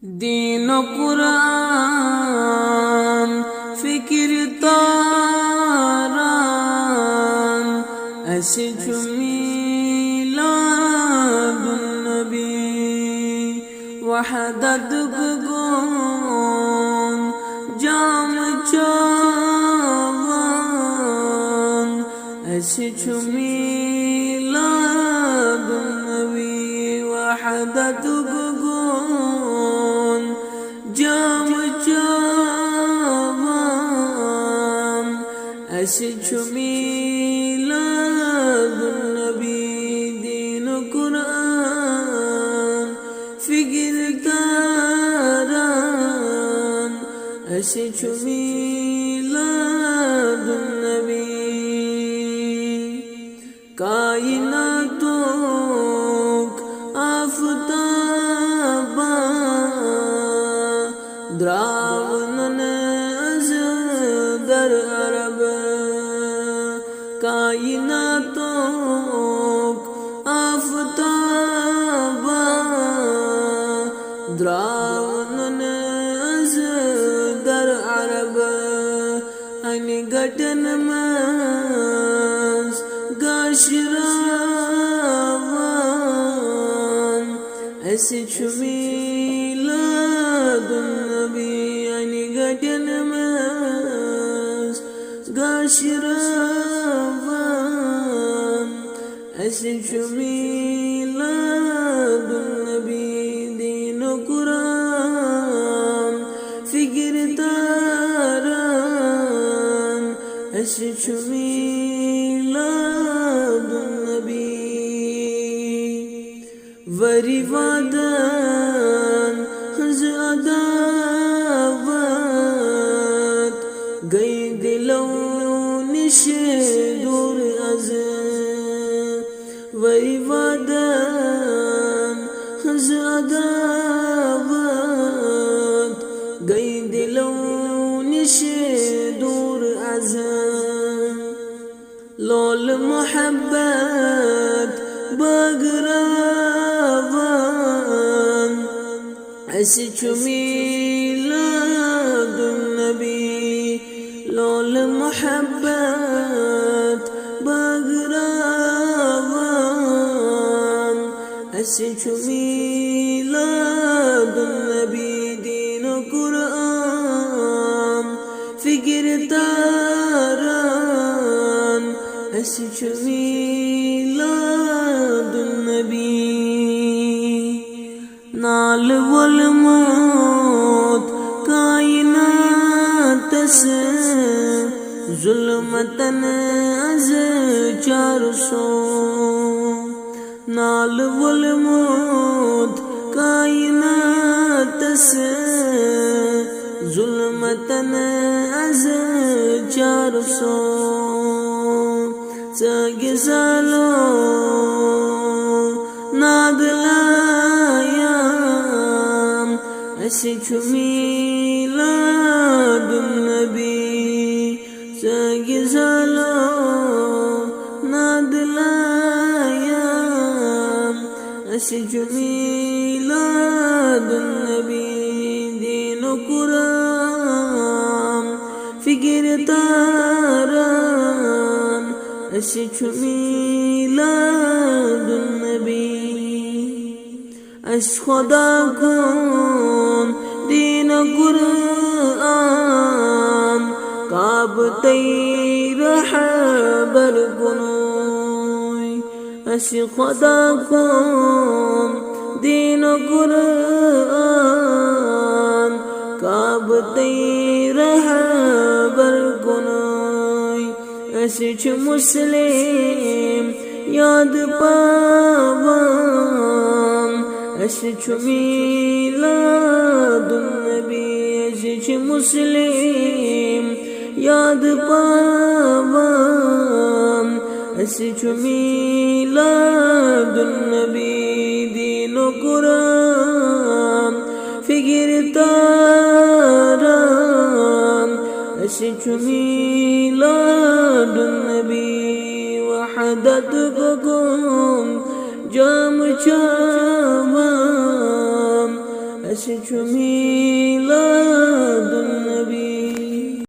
दीन कुरान फिक्र तारान ऐसे मिलादुन्नबी वहदत गुगोन जाम चावान ऐसे मिलादुन्नबी वहदत गुगोन जाम चावान ऐसे मिलादुन्नबी दीन कुरान फिक्र तारान ऐसे मिलादुन्नबी कायनातों आफताबा द्रावणन अज़ दर अरब कायनातों आफताबा द्रावणन अज़ दर अरब अनि गटन मज़ गाशरावान ऐसे मिलादुन्नबी अनि गटन मज़ गाशरावान ऐसे मिलादुन्नबी दीन कुरान फिक्र तारान ऐसे मिलादुन्नबी वरिवादन हज़ अदावत गई दिलों निशे दूर अज़ वरिवादन हज़ अदावत गई दिलों निशे दूर अज़ लोल मोहब्बत बगरावान ऐसे मिलादुन्नबी लोल मोहब्बत बगरावान ऐसे मिलादुन्नबी दीन कुरान फिक्र तारान ऐसे मिलादुन्नबी नाल वल मौत कायनात से जुल्मतन अज़ 400 नाल वल मौत कायनात से जुल्मतन अज़ 400 सगिज़लो नादलायाम ऐसे मिलादुन्नबी सगिज़लो नादलायाम ऐसे मिलादुन्नबी दीन कुरान फिक्र तारान ऐसे मिलादुन्नबी अश खुदा कौन दीन कुरान काब रहबर गुनोय अश खुदा कौन दीन कुरान काब रहबर गुनोय ऐसे मुस्लिम याद पावान ऐसे मिलादुन्नबी ऐसे मुस्लिम याद पावान ऐसे मिलादुन्नबी दीन कुरान फिक्र तारान ऐसे मिलादुन्नबी वहदत गुगोन जाम चावान أشج ميلاد